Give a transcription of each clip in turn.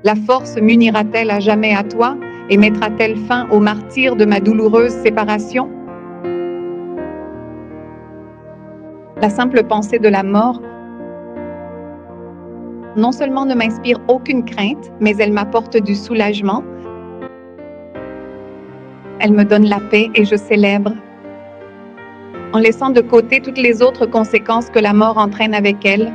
La force m'unira-t-elle à jamais à toi et mettra-t-elle fin au martyre de ma douloureuse séparation? La simple pensée de la mort non seulement ne m'inspire aucune crainte, mais elle m'apporte du soulagement. Elle me donne la paix et je célèbre. En laissant de côté toutes les autres conséquences que la mort entraîne avec elle.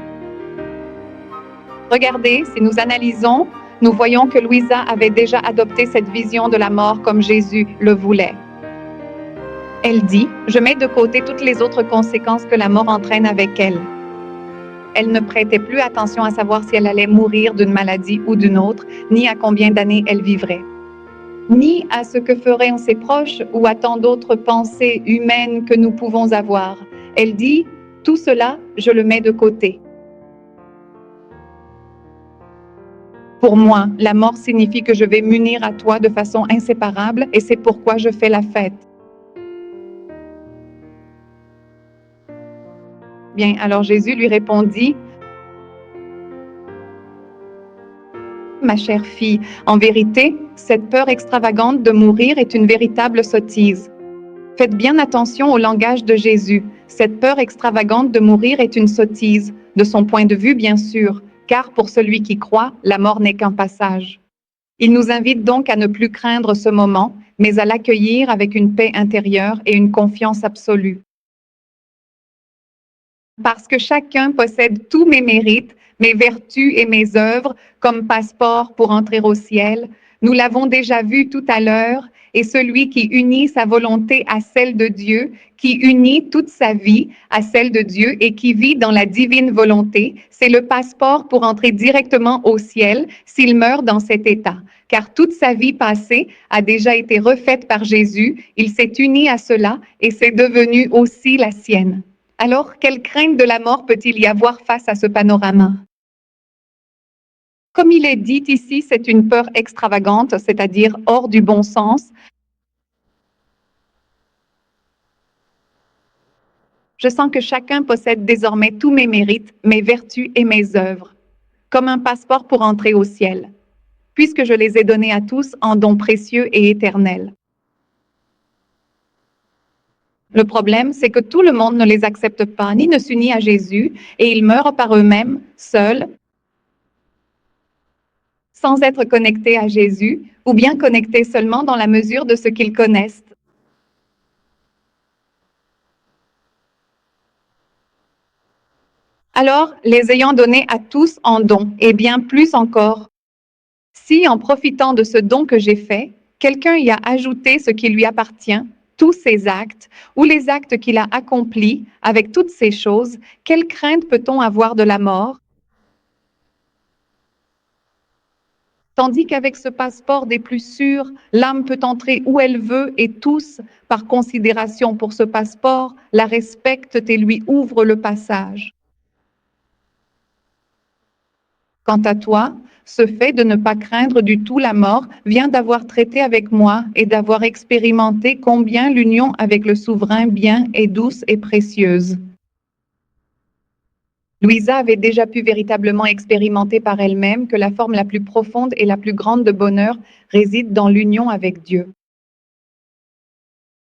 Regardez, si nous analysons, nous voyons que Louisa avait déjà adopté cette vision de la mort comme Jésus le voulait. Elle dit, je mets de côté toutes les autres conséquences que la mort entraîne avec elle. Elle ne prêtait plus attention à savoir si elle allait mourir d'une maladie ou d'une autre, ni à combien d'années elle vivrait, ni à ce que feraient ses proches ou à tant d'autres pensées humaines que nous pouvons avoir. Elle dit, tout cela, je le mets de côté. Pour moi, la mort signifie que je vais m'unir à toi de façon inséparable et c'est pourquoi je fais la fête. Bien, alors Jésus lui répondit, ma chère fille, en vérité, cette peur extravagante de mourir est une véritable sottise. Faites bien attention au langage de Jésus. Cette peur extravagante de mourir est une sottise, de son point de vue bien sûr, car pour celui qui croit, la mort n'est qu'un passage. Il nous invite donc à ne plus craindre ce moment, mais à l'accueillir avec une paix intérieure et une confiance absolue. Parce que chacun possède tous mes mérites, mes vertus et mes œuvres comme passeport pour entrer au ciel. Nous l'avons déjà vu tout à l'heure, et celui qui unit sa volonté à celle de Dieu, qui unit toute sa vie à celle de Dieu et qui vit dans la divine volonté, c'est le passeport pour entrer directement au ciel s'il meurt dans cet état. Car toute sa vie passée a déjà été refaite par Jésus, il s'est uni à cela et c'est devenu aussi la sienne. Alors, quelle crainte de la mort peut-il y avoir face à ce panorama? Comme il est dit ici, c'est une peur extravagante, c'est-à-dire hors du bon sens. Je sens que chacun possède désormais tous mes mérites, mes vertus et mes œuvres, comme un passeport pour entrer au ciel, puisque je les ai donnés à tous en dons précieux et éternels. Le problème, c'est que tout le monde ne les accepte pas, ni ne s'unit à Jésus, et ils meurent par eux-mêmes, seuls, sans être connectés à Jésus, ou bien connectés seulement dans la mesure de ce qu'ils connaissent. Alors, les ayant donnés à tous en don, et bien plus encore, si en profitant de ce don que j'ai fait, quelqu'un y a ajouté ce qui lui appartient, tous ses actes, ou les actes qu'il a accomplis avec toutes ces choses, quelle crainte peut-on avoir de la mort? Tandis qu'avec ce passeport des plus sûrs, l'âme peut entrer où elle veut et tous, par considération pour ce passeport, la respectent et lui ouvrent le passage. Quant à toi, ce fait de ne pas craindre du tout la mort vient d'avoir traité avec moi et d'avoir expérimenté combien l'union avec le souverain bien est douce et précieuse. Louisa avait déjà pu véritablement expérimenter par elle-même que la forme la plus profonde et la plus grande de bonheur réside dans l'union avec Dieu.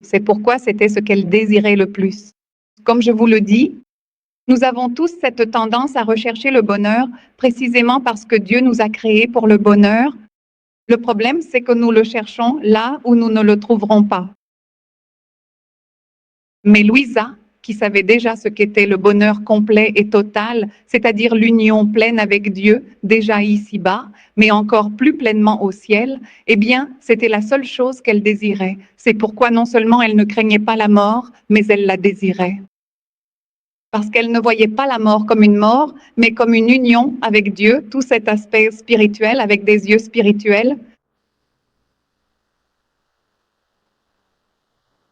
C'est pourquoi c'était ce qu'elle désirait le plus. Comme je vous le dis, nous avons tous cette tendance à rechercher le bonheur précisément parce que Dieu nous a créés pour le bonheur. Le problème, c'est que nous le cherchons là où nous ne le trouverons pas. Mais Louisa, qui savait déjà ce qu'était le bonheur complet et total, c'est-à-dire l'union pleine avec Dieu, déjà ici-bas, mais encore plus pleinement au ciel, eh bien, c'était la seule chose qu'elle désirait. C'est pourquoi non seulement elle ne craignait pas la mort, mais elle la désirait. Parce qu'elle ne voyait pas la mort comme une mort, mais comme une union avec Dieu, tout cet aspect spirituel avec des yeux spirituels.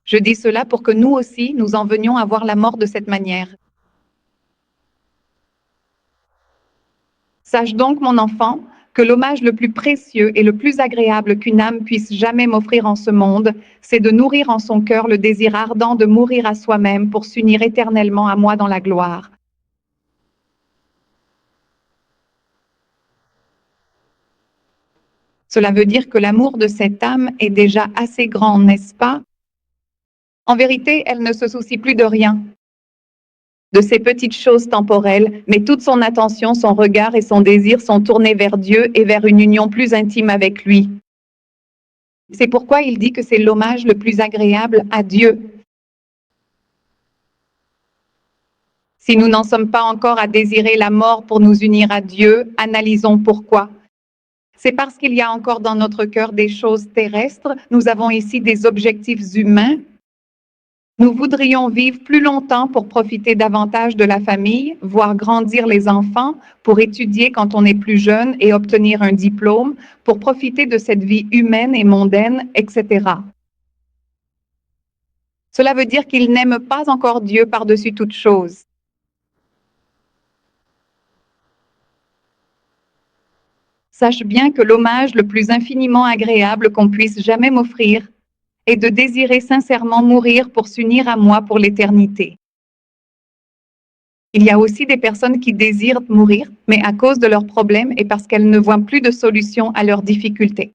Je dis cela pour que nous aussi, nous en venions à voir la mort de cette manière. Sache donc, mon enfant, que l'hommage le plus précieux et le plus agréable qu'une âme puisse jamais m'offrir en ce monde, c'est de nourrir en son cœur le désir ardent de mourir à soi-même pour s'unir éternellement à moi dans la gloire. Cela veut dire que l'amour de cette âme est déjà assez grand, n'est-ce pas? En vérité, elle ne se soucie plus de rien, de ces petites choses temporelles, mais toute son attention, son regard et son désir sont tournés vers Dieu et vers une union plus intime avec lui. C'est pourquoi il dit que c'est l'hommage le plus agréable à Dieu. Si nous n'en sommes pas encore à désirer la mort pour nous unir à Dieu, analysons pourquoi. C'est parce qu'il y a encore dans notre cœur des choses terrestres. Nous avons ici des objectifs humains. Nous voudrions vivre plus longtemps pour profiter davantage de la famille, voir grandir les enfants, pour étudier quand on est plus jeune et obtenir un diplôme, pour profiter de cette vie humaine et mondaine, etc. Cela veut dire qu'ils n'aiment pas encore Dieu par-dessus toute chose. Sache bien que l'hommage le plus infiniment agréable qu'on puisse jamais m'offrir est de désirer sincèrement mourir pour s'unir à moi pour l'éternité. Il y a aussi des personnes qui désirent mourir, mais à cause de leurs problèmes et parce qu'elles ne voient plus de solution à leurs difficultés.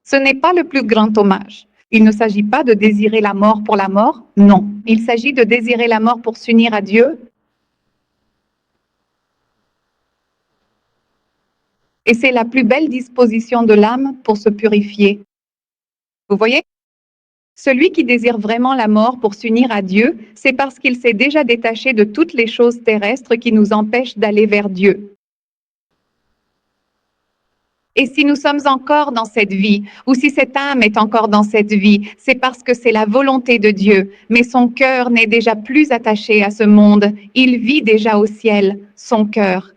Ce n'est pas le plus grand hommage. Il ne s'agit pas de désirer la mort pour la mort, non. Il s'agit de désirer la mort pour s'unir à Dieu. Et c'est la plus belle disposition de l'âme pour se purifier. Vous voyez? Celui qui désire vraiment la mort pour s'unir à Dieu, c'est parce qu'il s'est déjà détaché de toutes les choses terrestres qui nous empêchent d'aller vers Dieu. Et si nous sommes encore dans cette vie, ou si cette âme est encore dans cette vie, c'est parce que c'est la volonté de Dieu, mais son cœur n'est déjà plus attaché à ce monde, il vit déjà au ciel, son cœur.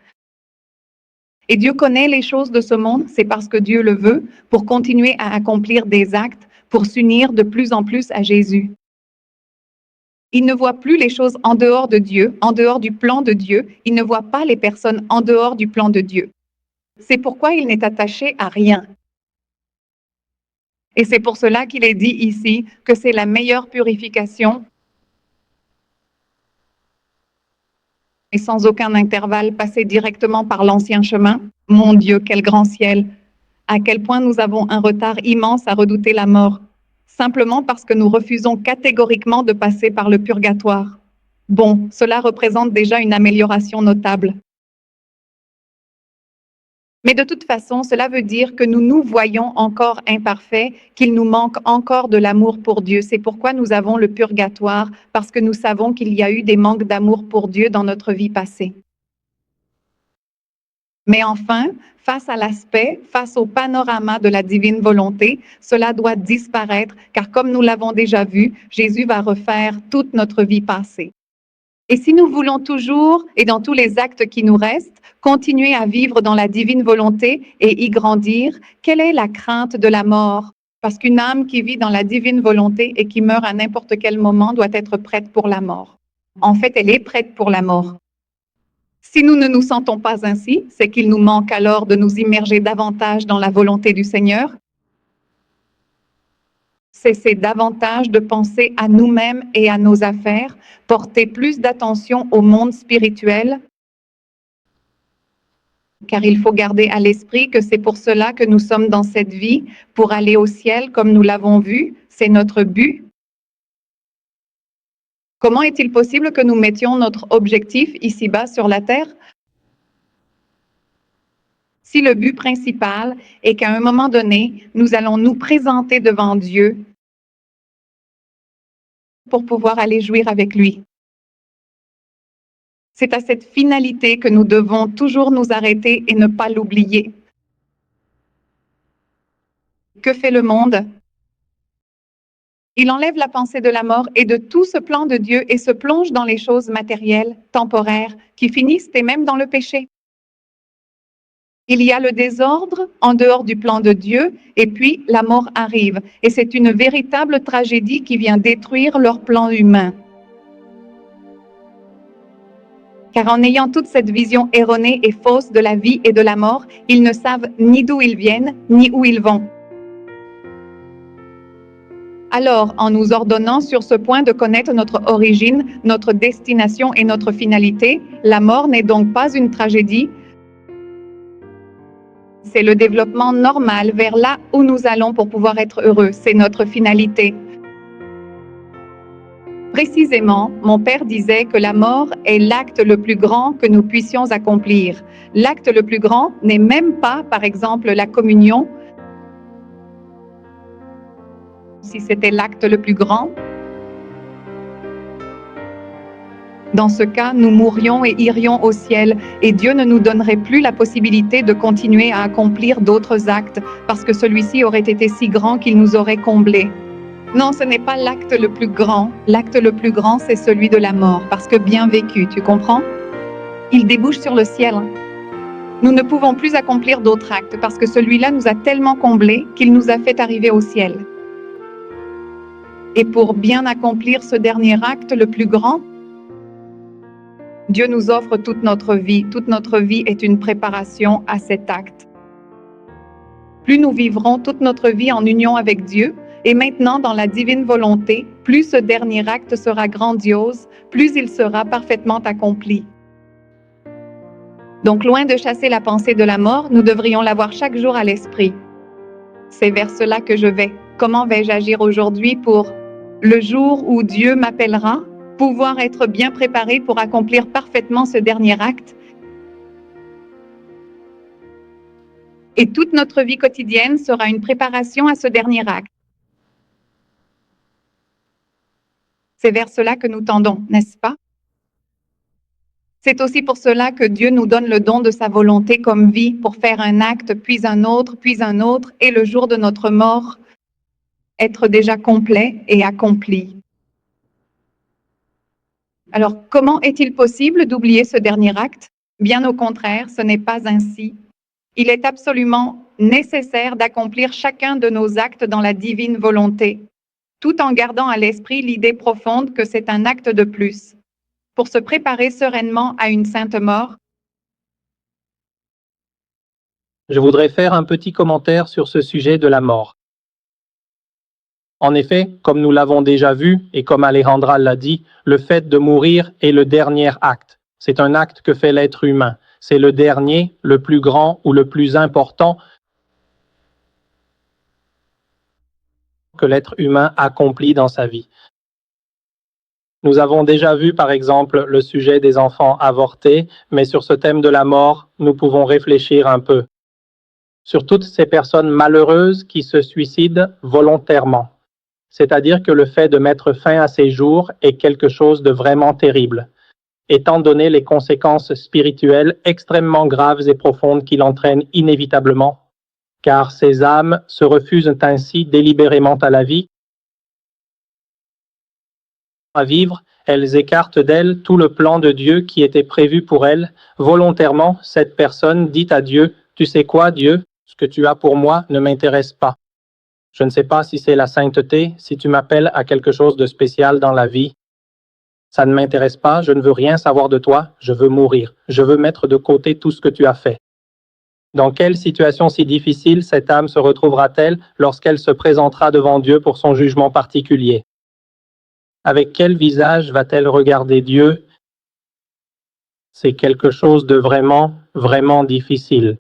Et Dieu connaît les choses de ce monde, c'est parce que Dieu le veut, pour continuer à accomplir des actes, pour s'unir de plus en plus à Jésus. Il ne voit plus les choses en dehors de Dieu, en dehors du plan de Dieu, il ne voit pas les personnes en dehors du plan de Dieu. C'est pourquoi il n'est attaché à rien. Et c'est pour cela qu'il est dit ici que c'est la meilleure purification et sans aucun intervalle passer directement par l'ancien chemin. Mon Dieu, quel grand ciel! À quel point nous avons un retard immense à redouter la mort, simplement parce que nous refusons catégoriquement de passer par le purgatoire. Bon, cela représente déjà une amélioration notable. Mais de toute façon, cela veut dire que nous nous voyons encore imparfaits, qu'il nous manque encore de l'amour pour Dieu. C'est pourquoi nous avons le purgatoire, parce que nous savons qu'il y a eu des manques d'amour pour Dieu dans notre vie passée. Mais enfin, face à l'aspect, face au panorama de la divine volonté, cela doit disparaître, car comme nous l'avons déjà vu, Jésus va refaire toute notre vie passée. Et si nous voulons toujours, et dans tous les actes qui nous restent, continuer à vivre dans la divine volonté et y grandir, quelle est la crainte de la mort? Parce qu'une âme qui vit dans la divine volonté et qui meurt à n'importe quel moment doit être prête pour la mort. En fait, elle est prête pour la mort. Si nous ne nous sentons pas ainsi, c'est qu'il nous manque alors de nous immerger davantage dans la volonté du Seigneur. Cesser davantage de penser à nous-mêmes et à nos affaires, porter plus d'attention au monde spirituel, car il faut garder à l'esprit que c'est pour cela que nous sommes dans cette vie, pour aller au ciel comme nous l'avons vu, c'est notre but. Comment est-il possible que nous mettions notre objectif ici-bas sur la terre? Si le but principal est qu'à un moment donné, nous allons nous présenter devant Dieu pour pouvoir aller jouir avec lui. C'est à cette finalité que nous devons toujours nous arrêter et ne pas l'oublier. Que fait le monde? Il enlève la pensée de la mort et de tout ce plan de Dieu et se plonge dans les choses matérielles, temporaires, qui finissent et même dans le péché. Il y a le désordre en dehors du plan de Dieu et puis la mort arrive. Et c'est une véritable tragédie qui vient détruire leur plan humain. Car en ayant toute cette vision erronée et fausse de la vie et de la mort, ils ne savent ni d'où ils viennent, ni où ils vont. Alors, en nous ordonnant sur ce point de connaître notre origine, notre destination et notre finalité, la mort n'est donc pas une tragédie, C'est le développement normal vers là où nous allons pour pouvoir être heureux. C'est notre finalité. Précisément, mon père disait que la mort est l'acte le plus grand que nous puissions accomplir. L'acte le plus grand n'est même pas, par exemple, la communion. Si c'était l'acte le plus grand, dans ce cas, nous mourrions et irions au ciel, et Dieu ne nous donnerait plus la possibilité de continuer à accomplir d'autres actes, parce que celui-ci aurait été si grand qu'il nous aurait comblés. Non, ce n'est pas l'acte le plus grand. L'acte le plus grand, c'est celui de la mort, parce que bien vécu, tu comprends? Il débouche sur le ciel. Nous ne pouvons plus accomplir d'autres actes, parce que celui-là nous a tellement comblés qu'il nous a fait arriver au ciel. Et pour bien accomplir ce dernier acte le plus grand, Dieu nous offre toute notre vie. Toute notre vie est une préparation à cet acte. Plus nous vivrons toute notre vie en union avec Dieu, et maintenant dans la divine volonté, plus ce dernier acte sera grandiose, plus il sera parfaitement accompli. Donc, loin de chasser la pensée de la mort, nous devrions l'avoir chaque jour à l'esprit. C'est vers cela que je vais. Comment vais-je agir aujourd'hui pour le jour où Dieu m'appellera? Pouvoir être bien préparé pour accomplir parfaitement ce dernier acte. Et toute notre vie quotidienne sera une préparation à ce dernier acte. C'est vers cela que nous tendons, n'est-ce pas? C'est aussi pour cela que Dieu nous donne le don de sa volonté comme vie pour faire un acte, puis un autre, et le jour de notre mort, être déjà complet et accompli. Alors, comment est-il possible d'oublier ce dernier acte? Bien au contraire, ce n'est pas ainsi. Il est absolument nécessaire d'accomplir chacun de nos actes dans la divine volonté, tout en gardant à l'esprit l'idée profonde que c'est un acte de plus, pour se préparer sereinement à une sainte mort. Je voudrais faire un petit commentaire sur ce sujet de la mort. En effet, comme nous l'avons déjà vu, et comme Alejandra l'a dit, le fait de mourir est le dernier acte. C'est un acte que fait l'être humain. C'est le dernier, le plus grand ou le plus important que l'être humain accomplit dans sa vie. Nous avons déjà vu, par exemple, le sujet des enfants avortés, mais sur ce thème de la mort, nous pouvons réfléchir un peu. Sur toutes ces personnes malheureuses qui se suicident volontairement. C'est-à-dire que le fait de mettre fin à ces jours est quelque chose de vraiment terrible, étant donné les conséquences spirituelles extrêmement graves et profondes qu'il entraîne inévitablement, car ces âmes se refusent ainsi délibérément à la vie, à vivre, elles écartent d'elles tout le plan de Dieu qui était prévu pour elles. Volontairement, cette personne dit à Dieu, « Tu sais quoi, Dieu, ce que tu as pour moi ne m'intéresse pas. Je ne sais pas si c'est la sainteté, si tu m'appelles à quelque chose de spécial dans la vie. Ça ne m'intéresse pas, je ne veux rien savoir de toi, je veux mourir. Je veux mettre de côté tout ce que tu as fait. » Dans quelle situation si difficile cette âme se retrouvera-t-elle lorsqu'elle se présentera devant Dieu pour son jugement particulier? Avec quel visage va-t-elle regarder Dieu? C'est quelque chose de vraiment, vraiment difficile.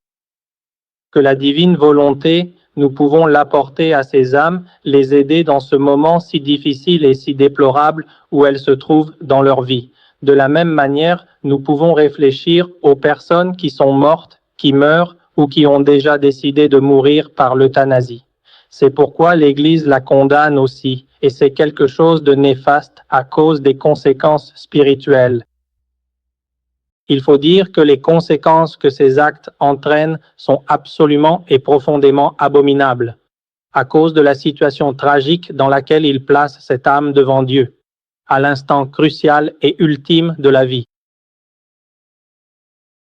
Que la divine volonté, nous pouvons l'apporter à ces âmes, les aider dans ce moment si difficile et si déplorable où elles se trouvent dans leur vie. De la même manière, nous pouvons réfléchir aux personnes qui sont mortes, qui meurent ou qui ont déjà décidé de mourir par l'euthanasie. C'est pourquoi l'Église la condamne aussi, et c'est quelque chose de néfaste à cause des conséquences spirituelles. Il faut dire que les conséquences que ces actes entraînent sont absolument et profondément abominables, à cause de la situation tragique dans laquelle ils placent cette âme devant Dieu, à l'instant crucial et ultime de la vie.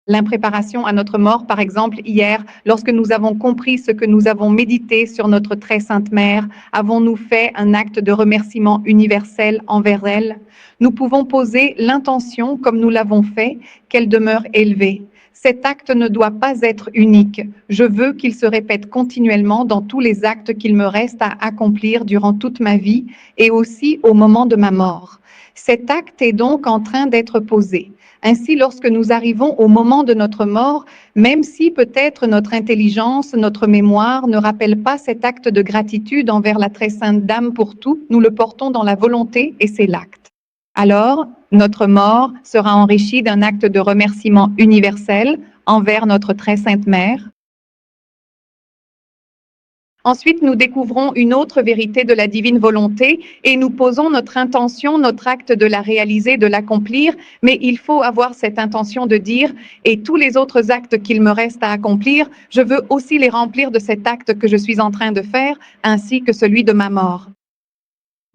L'impréparation à notre mort, par exemple, hier, lorsque nous avons compris ce que nous avons médité sur notre très sainte mère, avons-nous fait un acte de remerciement universel envers elle? Nous pouvons poser l'intention, comme nous l'avons fait, qu'elle demeure élevée. Cet acte ne doit pas être unique. Je veux qu'il se répète continuellement dans tous les actes qu'il me reste à accomplir durant toute ma vie et aussi au moment de ma mort. Cet acte est donc en train d'être posé. Ainsi, lorsque nous arrivons au moment de notre mort, même si peut-être notre intelligence, notre mémoire ne rappellent pas cet acte de gratitude envers la très sainte dame pour tout, nous le portons dans la volonté et c'est l'acte. Alors, notre mort sera enrichie d'un acte de remerciement universel envers notre très sainte mère. Ensuite, nous découvrons une autre vérité de la divine volonté et nous posons notre intention, notre acte de la réaliser, de l'accomplir, mais il faut avoir cette intention de dire « et tous les autres actes qu'il me reste à accomplir, je veux aussi les remplir de cet acte que je suis en train de faire, ainsi que celui de ma mort ».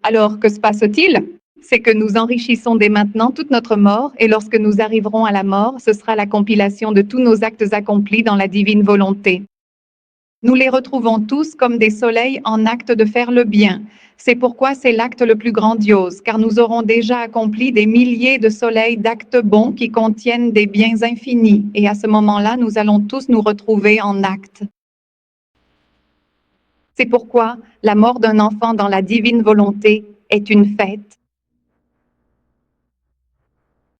Alors, que se passe-t-il? C'est que nous enrichissons dès maintenant toute notre mort et lorsque nous arriverons à la mort, ce sera la compilation de tous nos actes accomplis dans la divine volonté. Nous les retrouvons tous comme des soleils en acte de faire le bien. C'est pourquoi c'est l'acte le plus grandiose, car nous aurons déjà accompli des milliers de soleils d'actes bons qui contiennent des biens infinis. Et à ce moment-là, nous allons tous nous retrouver en acte. C'est pourquoi la mort d'un enfant dans la divine volonté est une fête.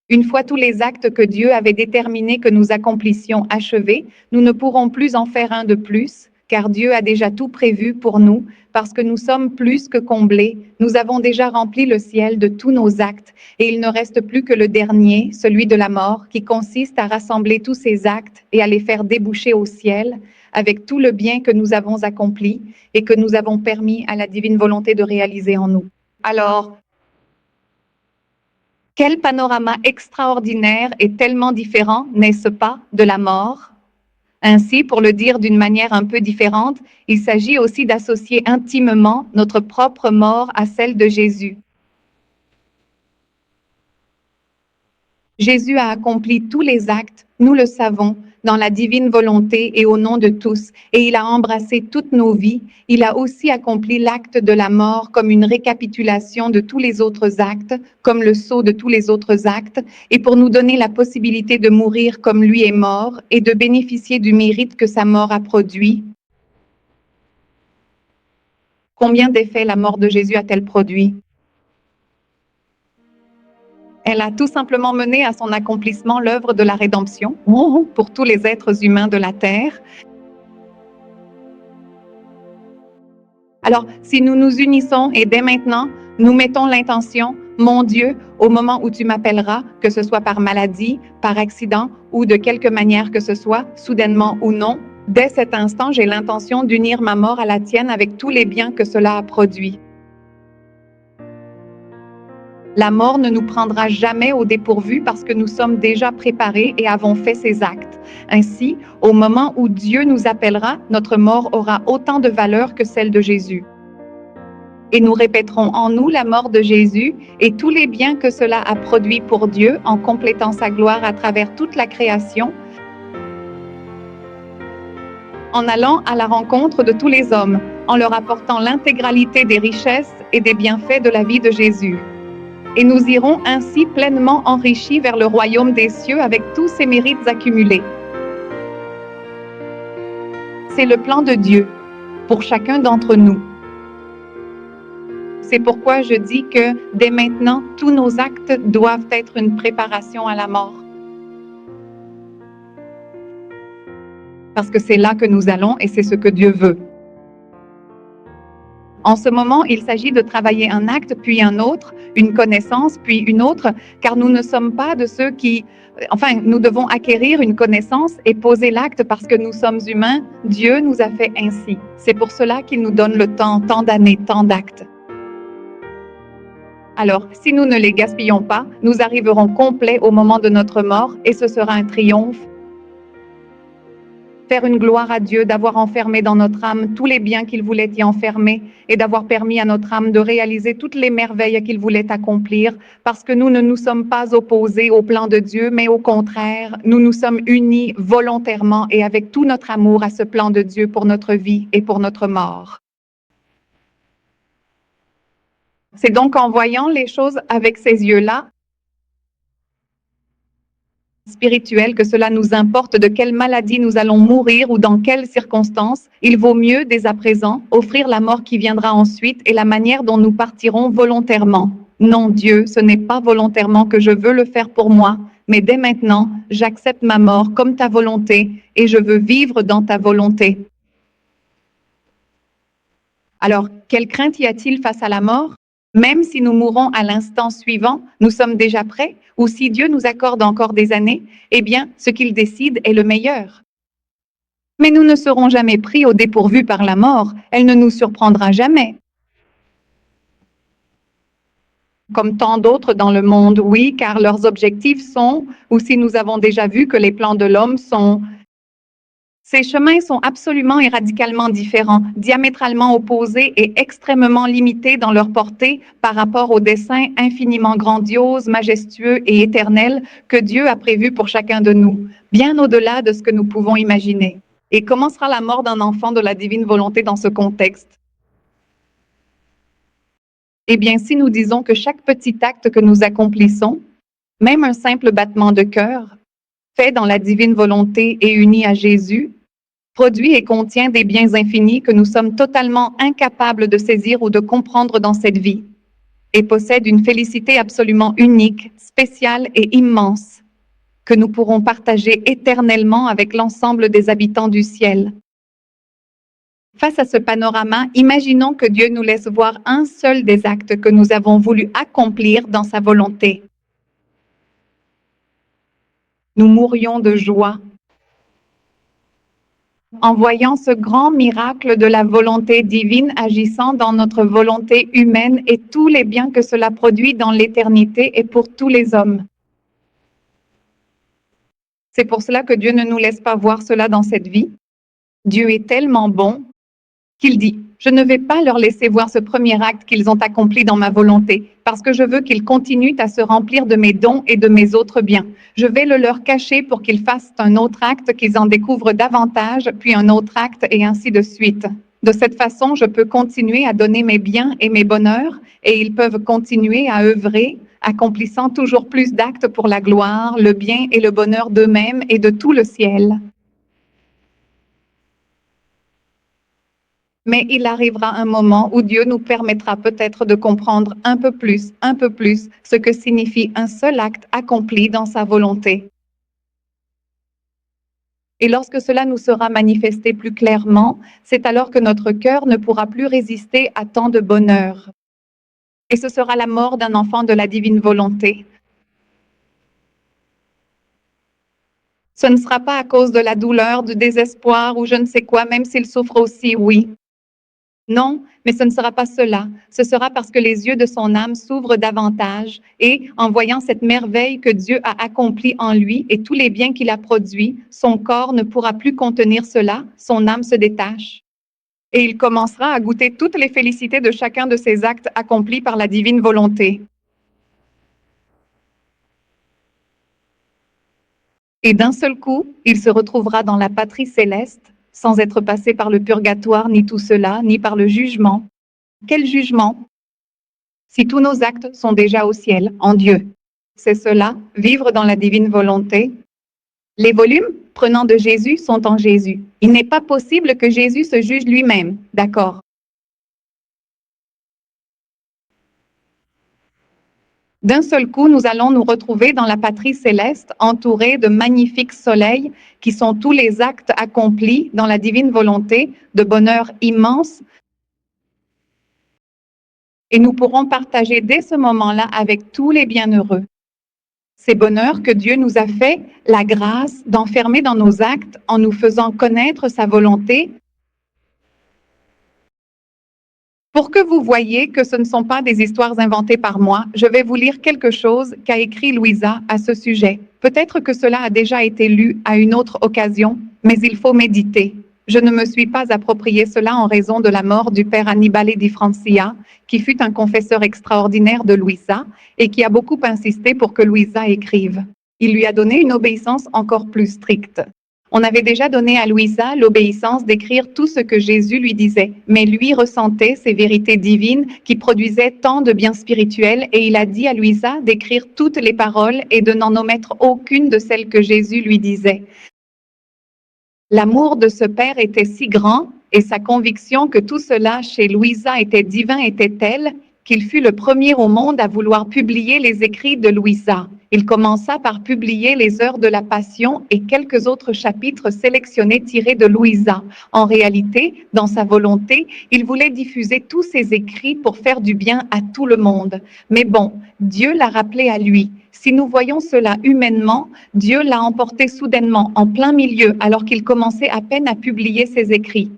Une fois tous les actes que Dieu avait déterminés que nous accomplissions achevés, nous ne pourrons plus en faire un de plus, car Dieu a déjà tout prévu pour nous, parce que nous sommes plus que comblés. Nous avons déjà rempli le ciel de tous nos actes, et il ne reste plus que le dernier, celui de la mort, qui consiste à rassembler tous ces actes et à les faire déboucher au ciel, avec tout le bien que nous avons accompli et que nous avons permis à la divine volonté de réaliser en nous. Alors, quel panorama extraordinaire et tellement différent, n'est-ce pas, de la mort? Ainsi, pour le dire d'une manière un peu différente, il s'agit aussi d'associer intimement notre propre mort à celle de Jésus. Jésus a accompli tous les actes, nous le savons, dans la divine volonté et au nom de tous, et il a embrassé toutes nos vies. Il a aussi accompli l'acte de la mort comme une récapitulation de tous les autres actes, comme le sceau de tous les autres actes, et pour nous donner la possibilité de mourir comme lui est mort et de bénéficier du mérite que sa mort a produit. Combien d'effets la mort de Jésus a-t-elle produit? Elle a tout simplement mené à son accomplissement l'œuvre de la rédemption pour tous les êtres humains de la terre. Alors, si nous nous unissons et dès maintenant, nous mettons l'intention, mon Dieu, au moment où tu m'appelleras, que ce soit par maladie, par accident ou de quelque manière que ce soit, soudainement ou non, dès cet instant, j'ai l'intention d'unir ma mort à la tienne avec tous les biens que cela a produits. La mort ne nous prendra jamais au dépourvu parce que nous sommes déjà préparés et avons fait ces actes. Ainsi, au moment où Dieu nous appellera, notre mort aura autant de valeur que celle de Jésus. Et nous répéterons en nous la mort de Jésus et tous les biens que cela a produits pour Dieu en complétant sa gloire à travers toute la création, en allant à la rencontre de tous les hommes, en leur apportant l'intégralité des richesses et des bienfaits de la vie de Jésus. Et nous irons ainsi pleinement enrichis vers le royaume des cieux avec tous ces mérites accumulés. C'est le plan de Dieu pour chacun d'entre nous. C'est pourquoi je dis que dès maintenant, tous nos actes doivent être une préparation à la mort. Parce que c'est là que nous allons et c'est ce que Dieu veut. En ce moment, il s'agit de travailler un acte, puis un autre, une connaissance, puis une autre, car nous ne sommes pas de ceux qui... Enfin, nous devons acquérir une connaissance et poser l'acte parce que nous sommes humains. Dieu nous a fait ainsi. C'est pour cela qu'il nous donne le temps, tant d'années, tant d'actes. Alors, si nous ne les gaspillons pas, nous arriverons complets au moment de notre mort et ce sera un triomphe. Faire une gloire à Dieu, d'avoir enfermé dans notre âme tous les biens qu'il voulait y enfermer et d'avoir permis à notre âme de réaliser toutes les merveilles qu'il voulait accomplir, parce que nous ne nous sommes pas opposés au plan de Dieu, mais au contraire, nous nous sommes unis volontairement et avec tout notre amour à ce plan de Dieu pour notre vie et pour notre mort. C'est donc en voyant les choses avec ces yeux-là, spirituel, que cela nous importe de quelle maladie nous allons mourir ou dans quelles circonstances, il vaut mieux dès à présent offrir la mort qui viendra ensuite et la manière dont nous partirons volontairement. Non, Dieu, ce n'est pas volontairement que je veux le faire pour moi, mais dès maintenant, j'accepte ma mort comme ta volonté et je veux vivre dans ta volonté. Alors, quelle crainte y a-t-il face à la mort? Même si nous mourons à l'instant suivant, nous sommes déjà prêts, ou si Dieu nous accorde encore des années, eh bien, ce qu'il décide est le meilleur. Mais nous ne serons jamais pris au dépourvu par la mort, elle ne nous surprendra jamais. Comme tant d'autres dans le monde, oui, car leurs objectifs sont, ou si nous avons déjà vu que les plans de l'homme sont, ces chemins sont absolument et radicalement différents, diamétralement opposés et extrêmement limités dans leur portée par rapport au dessein infiniment grandiose, majestueux et éternel que Dieu a prévu pour chacun de nous, bien au-delà de ce que nous pouvons imaginer. Et comment sera la mort d'un enfant de la divine volonté dans ce contexte? Eh bien, si nous disons que chaque petit acte que nous accomplissons, même un simple battement de cœur, fait dans la divine volonté et uni à Jésus, produit et contient des biens infinis que nous sommes totalement incapables de saisir ou de comprendre dans cette vie, et possède une félicité absolument unique, spéciale et immense, que nous pourrons partager éternellement avec l'ensemble des habitants du ciel. Face à ce panorama, imaginons que Dieu nous laisse voir un seul des actes que nous avons voulu accomplir dans sa volonté. Nous mourrions de joie en voyant ce grand miracle de la volonté divine agissant dans notre volonté humaine et tous les biens que cela produit dans l'éternité et pour tous les hommes. C'est pour cela que Dieu ne nous laisse pas voir cela dans cette vie. Dieu est tellement bon qu'il dit, je ne vais pas leur laisser voir ce premier acte qu'ils ont accompli dans ma volonté, parce que je veux qu'ils continuent à se remplir de mes dons et de mes autres biens. Je vais le leur cacher pour qu'ils fassent un autre acte, qu'ils en découvrent davantage, puis un autre acte, et ainsi de suite. De cette façon, je peux continuer à donner mes biens et mes bonheurs, et ils peuvent continuer à œuvrer, accomplissant toujours plus d'actes pour la gloire, le bien et le bonheur d'eux-mêmes et de tout le ciel. Mais il arrivera un moment où Dieu nous permettra peut-être de comprendre un peu plus, ce que signifie un seul acte accompli dans sa volonté. Et lorsque cela nous sera manifesté plus clairement, c'est alors que notre cœur ne pourra plus résister à tant de bonheur. Et ce sera la mort d'un enfant de la divine volonté. Ce ne sera pas à cause de la douleur, du désespoir ou je ne sais quoi, même s'il souffre aussi, oui. Non, mais ce ne sera pas cela. Ce sera parce que les yeux de son âme s'ouvrent davantage et, en voyant cette merveille que Dieu a accomplie en lui et tous les biens qu'il a produits, son corps ne pourra plus contenir cela, son âme se détache. Et il commencera à goûter toutes les félicités de chacun de ces actes accomplis par la divine volonté. Et d'un seul coup, il se retrouvera dans la patrie céleste, sans être passé par le purgatoire, ni tout cela, ni par le jugement. Quel jugement? Si tous nos actes sont déjà au ciel, en Dieu. C'est cela, vivre dans la divine volonté. Les volumes prenant de Jésus sont en Jésus. Il n'est pas possible que Jésus se juge lui-même, d'accord? D'un seul coup, nous allons nous retrouver dans la patrie céleste, entourés de magnifiques soleils qui sont tous les actes accomplis dans la divine volonté, de bonheur immense. Et nous pourrons partager dès ce moment-là avec tous les bienheureux ces bonheurs que Dieu nous a fait, la grâce d'enfermer dans nos actes en nous faisant connaître sa volonté, pour que vous voyez que ce ne sont pas des histoires inventées par moi. Je vais vous lire quelque chose qu'a écrit Louisa à ce sujet. Peut-être que cela a déjà été lu à une autre occasion, mais il faut méditer. Je ne me suis pas approprié cela en raison de la mort du père Annibale di Francia, qui fut un confesseur extraordinaire de Louisa et qui a beaucoup insisté pour que Louisa écrive. Il lui a donné une obéissance encore plus stricte. On avait déjà donné à Louisa l'obéissance d'écrire tout ce que Jésus lui disait, mais lui ressentait ces vérités divines qui produisaient tant de biens spirituels et il a dit à Louisa d'écrire toutes les paroles et de n'en omettre aucune de celles que Jésus lui disait. L'amour de ce père était si grand et sa conviction que tout cela chez Louisa était divin était telle qu'il fut le premier au monde à vouloir publier les écrits de Louisa. Il commença par publier les Heures de la Passion et quelques autres chapitres sélectionnés tirés de Louisa. En réalité, dans sa volonté, il voulait diffuser tous ses écrits pour faire du bien à tout le monde. Mais bon, Dieu l'a rappelé à lui. Si nous voyons cela humainement, Dieu l'a emporté soudainement, en plein milieu, alors qu'il commençait à peine à publier ses écrits.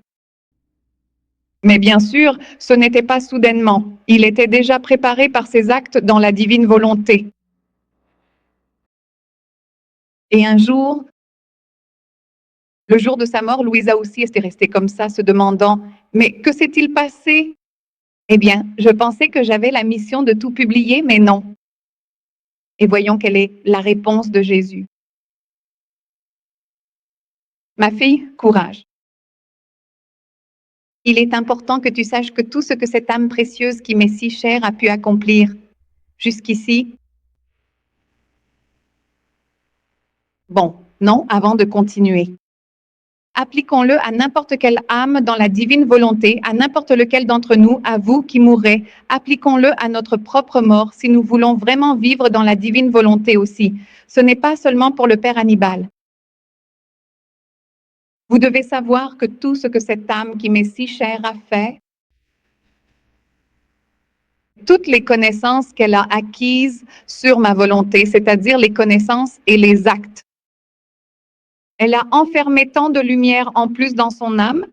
Mais bien sûr, ce n'était pas soudainement. Il était déjà préparé par ses actes dans la divine volonté. Et un jour, le jour de sa mort, Louisa aussi était restée comme ça, se demandant « Mais que s'est-il passé ?» Eh bien, je pensais que j'avais la mission de tout publier, mais non. Et voyons quelle est la réponse de Jésus. Ma fille, courage. Il est important que tu saches que tout ce que cette âme précieuse qui m'est si chère a pu accomplir jusqu'ici. Bon, non, avant de continuer. Appliquons-le à n'importe quelle âme dans la divine volonté, à n'importe lequel d'entre nous, à vous qui mourrez. Appliquons-le à notre propre mort si nous voulons vraiment vivre dans la divine volonté aussi. Ce n'est pas seulement pour le Père Hannibal. Vous devez savoir que tout ce que cette âme qui m'est si chère a fait, toutes les connaissances qu'elle a acquises sur ma volonté, c'est-à-dire les connaissances et les actes. Elle a enfermé tant de lumière en plus dans son âme.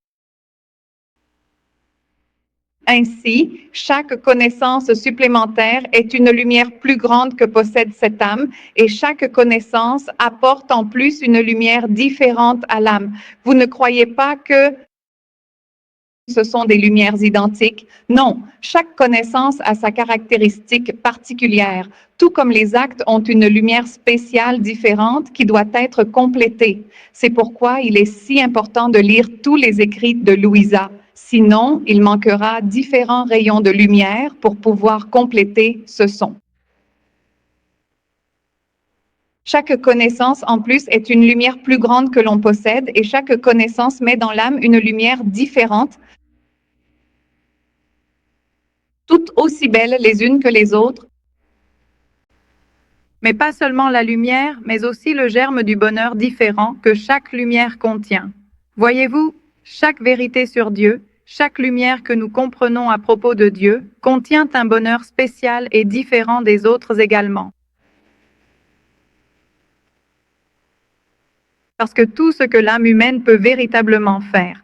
Ainsi, chaque connaissance supplémentaire est une lumière plus grande que possède cette âme et chaque connaissance apporte en plus une lumière différente à l'âme. Vous ne croyez pas que ce sont des lumières identiques? Non, chaque connaissance a sa caractéristique particulière, tout comme les actes ont une lumière spéciale différente qui doit être complétée. C'est pourquoi il est si important de lire tous les écrits de Louisa. Sinon, il manquera différents rayons de lumière pour pouvoir compléter ce son. Chaque connaissance, en plus, est une lumière plus grande que l'on possède et chaque connaissance met dans l'âme une lumière différente, toutes aussi belles les unes que les autres. Mais pas seulement la lumière, mais aussi le germe du bonheur différent que chaque lumière contient. Voyez-vous, chaque vérité sur Dieu, chaque lumière que nous comprenons à propos de Dieu, contient un bonheur spécial et différent des autres également. Parce que tout ce que l'âme humaine peut véritablement faire.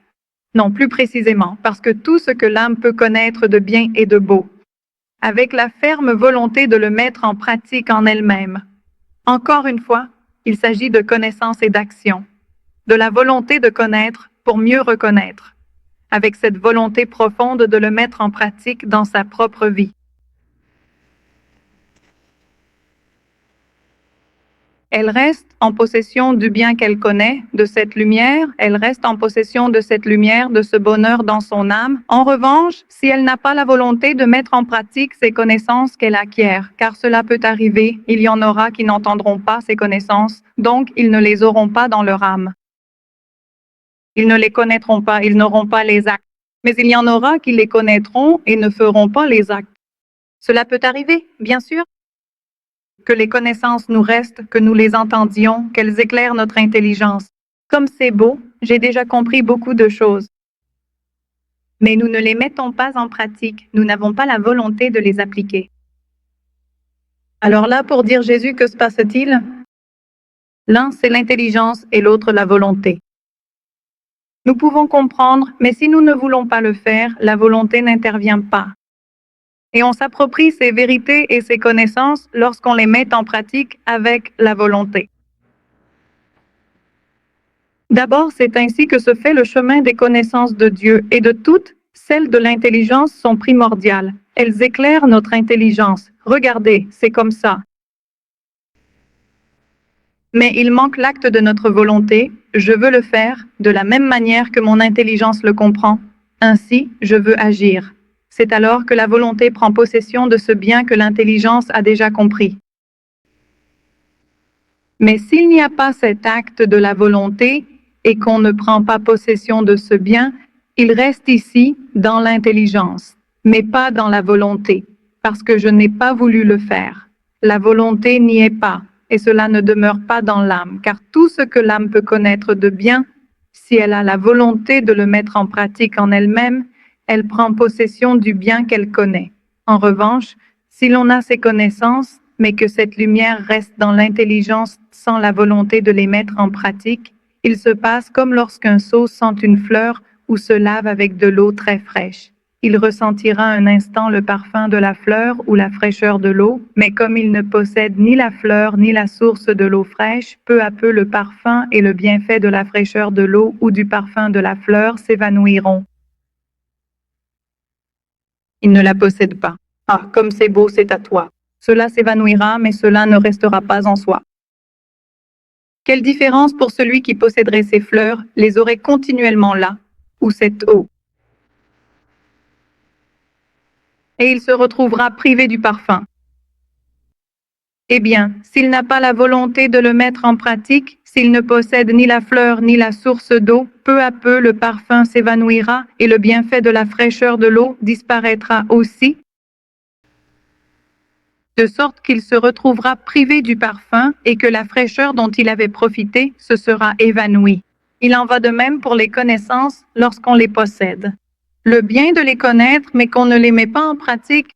Non, plus précisément, parce que tout ce que l'âme peut connaître de bien et de beau, avec la ferme volonté de le mettre en pratique en elle-même. Encore une fois, il s'agit de connaissance et d'action, de la volonté de connaître pour mieux reconnaître, avec cette volonté profonde de le mettre en pratique dans sa propre vie. Elle reste en possession du bien qu'elle connaît, de cette lumière, elle reste en possession de cette lumière, de ce bonheur dans son âme. En revanche, si elle n'a pas la volonté de mettre en pratique ces connaissances qu'elle acquiert, car cela peut arriver, il y en aura qui n'entendront pas ces connaissances, donc ils ne les auront pas dans leur âme. Ils ne les connaîtront pas, ils n'auront pas les actes. Mais il y en aura qui les connaîtront et ne feront pas les actes. Cela peut arriver, bien sûr. Que les connaissances nous restent, que nous les entendions, qu'elles éclairent notre intelligence. Comme c'est beau, j'ai déjà compris beaucoup de choses. Mais nous ne les mettons pas en pratique, nous n'avons pas la volonté de les appliquer. Alors là, pour dire Jésus, que se passe-t-il? L'un, c'est l'intelligence et l'autre, la volonté. Nous pouvons comprendre, mais si nous ne voulons pas le faire, la volonté n'intervient pas. Et on s'approprie ces vérités et ces connaissances lorsqu'on les met en pratique avec la volonté. D'abord, c'est ainsi que se fait le chemin des connaissances de Dieu, et de toutes, celles de l'intelligence sont primordiales. Elles éclairent notre intelligence. Regardez, c'est comme ça. Mais il manque l'acte de notre volonté. Je veux le faire de la même manière que mon intelligence le comprend. Ainsi, je veux agir. C'est alors que la volonté prend possession de ce bien que l'intelligence a déjà compris. Mais s'il n'y a pas cet acte de la volonté et qu'on ne prend pas possession de ce bien, il reste ici dans l'intelligence, mais pas dans la volonté, parce que je n'ai pas voulu le faire. La volonté n'y est pas, et cela ne demeure pas dans l'âme, car tout ce que l'âme peut connaître de bien, si elle a la volonté de le mettre en pratique en elle-même, elle prend possession du bien qu'elle connaît. En revanche, si l'on a ces connaissances, mais que cette lumière reste dans l'intelligence sans la volonté de les mettre en pratique, il se passe comme lorsqu'un sot sent une fleur ou se lave avec de l'eau très fraîche. Il ressentira un instant le parfum de la fleur ou la fraîcheur de l'eau, mais comme il ne possède ni la fleur ni la source de l'eau fraîche, peu à peu le parfum et le bienfait de la fraîcheur de l'eau ou du parfum de la fleur s'évanouiront. Il ne la possède pas. Ah, comme c'est beau, c'est à toi. Cela s'évanouira, mais cela ne restera pas en soi. Quelle différence pour celui qui posséderait ces fleurs, les aurait continuellement là, ou cette eau. Et il se retrouvera privé du parfum. Eh bien, s'il n'a pas la volonté de le mettre en pratique, s'il ne possède ni la fleur ni la source d'eau, peu à peu le parfum s'évanouira et le bienfait de la fraîcheur de l'eau disparaîtra aussi, de sorte qu'il se retrouvera privé du parfum et que la fraîcheur dont il avait profité se sera évanouie. Il en va de même pour les connaissances lorsqu'on les possède. Le bien de les connaître, mais qu'on ne les met pas en pratique,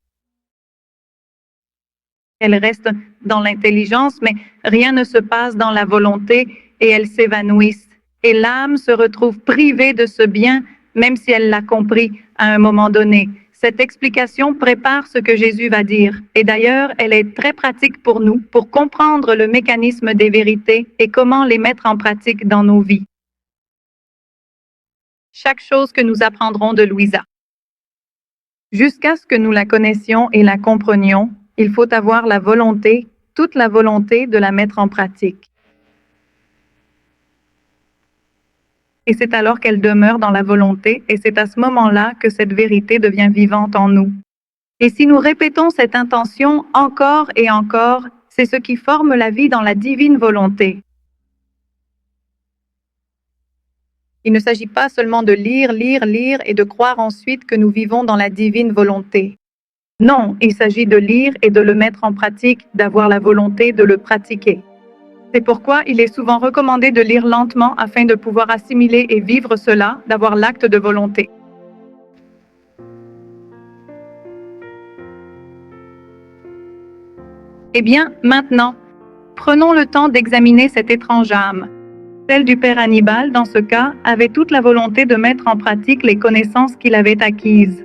elles restent dans l'intelligence, mais rien ne se passe dans la volonté et elles s'évanouissent. Et l'âme se retrouve privée de ce bien, même si elle l'a compris à un moment donné. Cette explication prépare ce que Jésus va dire. Et d'ailleurs, elle est très pratique pour nous, pour comprendre le mécanisme des vérités et comment les mettre en pratique dans nos vies. Chaque chose que nous apprendrons de Louisa. Jusqu'à ce que nous la connaissions et la comprenions, il faut avoir la volonté, toute la volonté de la mettre en pratique. Et c'est alors qu'elle demeure dans la volonté, et c'est à ce moment-là que cette vérité devient vivante en nous. Et si nous répétons cette intention encore et encore, c'est ce qui forme la vie dans la divine volonté. Il ne s'agit pas seulement de lire, lire, lire et de croire ensuite que nous vivons dans la divine volonté. Non, il s'agit de lire et de le mettre en pratique, d'avoir la volonté de le pratiquer. C'est pourquoi il est souvent recommandé de lire lentement afin de pouvoir assimiler et vivre cela, d'avoir l'acte de volonté. Eh bien, maintenant, prenons le temps d'examiner cette étrange âme. Celle du père Hannibal, dans ce cas, avait toute la volonté de mettre en pratique les connaissances qu'il avait acquises.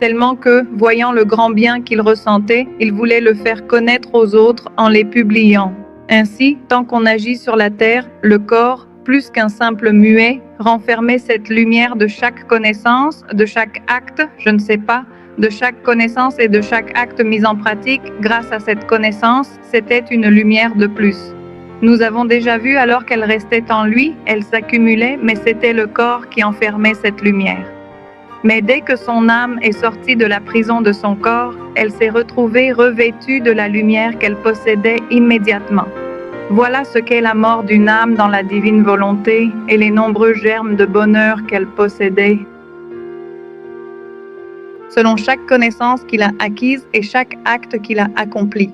Tellement que, voyant le grand bien qu'il ressentait, il voulait le faire connaître aux autres en les publiant. Ainsi, tant qu'on agit sur la terre, le corps, plus qu'un simple muet, renfermait cette lumière de chaque connaissance, de chaque acte, je ne sais pas, de chaque connaissance et de chaque acte mis en pratique. Grâce à cette connaissance, c'était une lumière de plus. Nous avons déjà vu alors qu'elle restait en lui, elle s'accumulait, mais c'était le corps qui enfermait cette lumière. Mais dès que son âme est sortie de la prison de son corps, elle s'est retrouvée revêtue de la lumière qu'elle possédait immédiatement. Voilà ce qu'est la mort d'une âme dans la divine volonté et les nombreux germes de bonheur qu'elle possédait, selon chaque connaissance qu'il a acquise et chaque acte qu'il a accompli.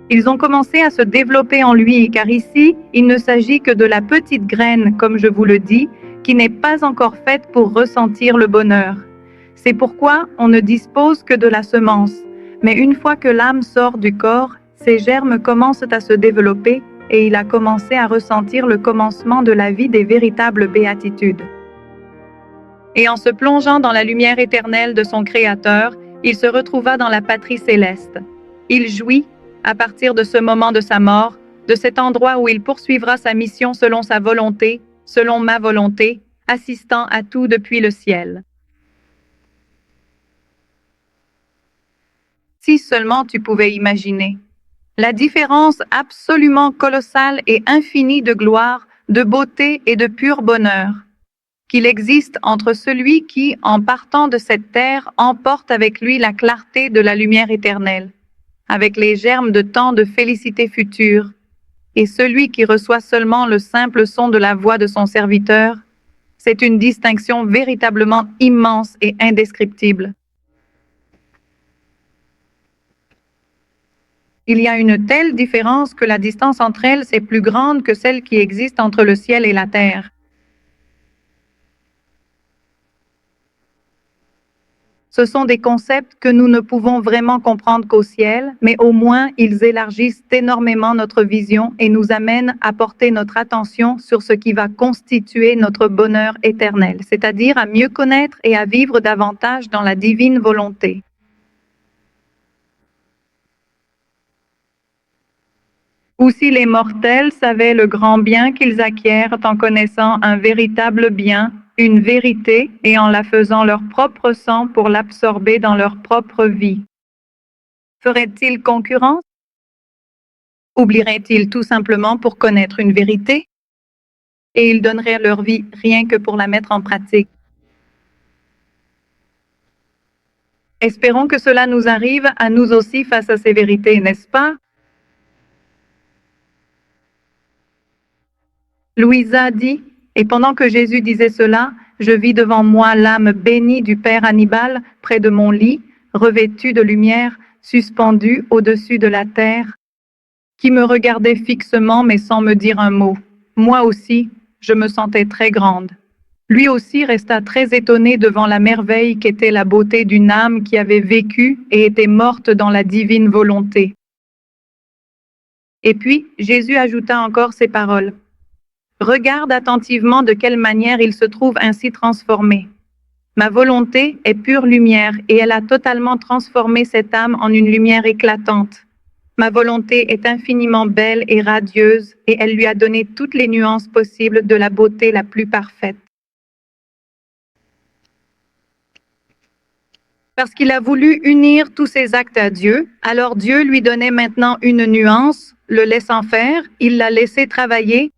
Ils ont commencé à se développer en lui, car ici, il ne s'agit que de la petite graine, comme je vous le dis, qui n'est pas encore faite pour ressentir le bonheur. C'est pourquoi on ne dispose que de la semence. Mais une fois que l'âme sort du corps, ces germes commencent à se développer et il a commencé à ressentir le commencement de la vie des véritables béatitudes. Et en se plongeant dans la lumière éternelle de son Créateur, il se retrouva dans la patrie céleste. Il jouit, à partir de ce moment de sa mort, de cet endroit où il poursuivra sa mission selon sa volonté, selon ma volonté, assistant à tout depuis le ciel. Si seulement tu pouvais imaginer la différence absolument colossale et infinie de gloire, de beauté et de pur bonheur qu'il existe entre celui qui, en partant de cette terre, emporte avec lui la clarté de la lumière éternelle, avec les germes de tant de félicité future, et celui qui reçoit seulement le simple son de la voix de son serviteur. C'est une distinction véritablement immense et indescriptible. Il y a une telle différence que la distance entre elles est plus grande que celle qui existe entre le ciel et la terre. Ce sont des concepts que nous ne pouvons vraiment comprendre qu'au ciel, mais au moins ils élargissent énormément notre vision et nous amènent à porter notre attention sur ce qui va constituer notre bonheur éternel, c'est-à-dire à mieux connaître et à vivre davantage dans la divine volonté. Ou si les mortels savaient le grand bien qu'ils acquièrent en connaissant un véritable bien, une vérité, et en la faisant leur propre sang pour l'absorber dans leur propre vie. Feraient-ils concurrence? Oublieraient-ils tout simplement pour connaître une vérité? Et ils donneraient leur vie rien que pour la mettre en pratique. Espérons que cela nous arrive à nous aussi face à ces vérités, n'est-ce pas? Louisa dit, et pendant que Jésus disait cela, je vis devant moi l'âme bénie du Père Hannibal près de mon lit, revêtue de lumière, suspendue au-dessus de la terre, qui me regardait fixement mais sans me dire un mot. Moi aussi, je me sentais très grande. Lui aussi resta très étonné devant la merveille qu'était la beauté d'une âme qui avait vécu et était morte dans la divine volonté. Et puis, Jésus ajouta encore ces paroles. Regarde attentivement de quelle manière il se trouve ainsi transformé. Ma volonté est pure lumière et elle a totalement transformé cette âme en une lumière éclatante. Ma volonté est infiniment belle et radieuse et elle lui a donné toutes les nuances possibles de la beauté la plus parfaite. Parce qu'il a voulu unir tous ses actes à Dieu, alors Dieu lui donnait maintenant une nuance, le laissant faire, il l'a laissé travailler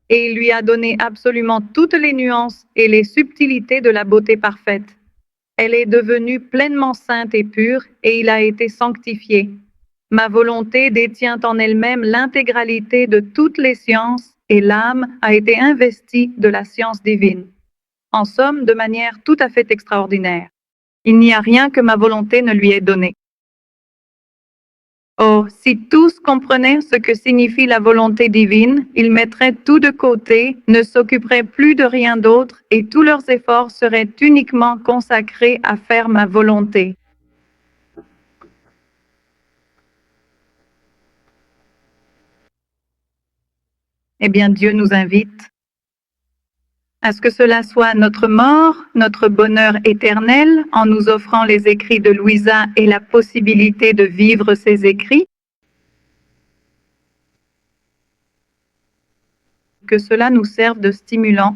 et il lui a donné absolument toutes les nuances et les subtilités de la beauté parfaite. Elle est devenue pleinement sainte et pure et il a été sanctifié. Ma volonté détient en elle-même l'intégralité de toutes les sciences et l'âme a été investie de la science divine. En somme, de manière tout à fait extraordinaire. Il n'y a rien que ma volonté ne lui ait donné. Oh, si tous comprenaient ce que signifie la volonté divine, ils mettraient tout de côté, ne s'occuperaient plus de rien d'autre et tous leurs efforts seraient uniquement consacrés à faire ma volonté. Eh bien, Dieu nous invite à ce que cela soit notre mort, notre bonheur éternel, en nous offrant les écrits de Louisa et la possibilité de vivre ces écrits. Que cela nous serve de stimulant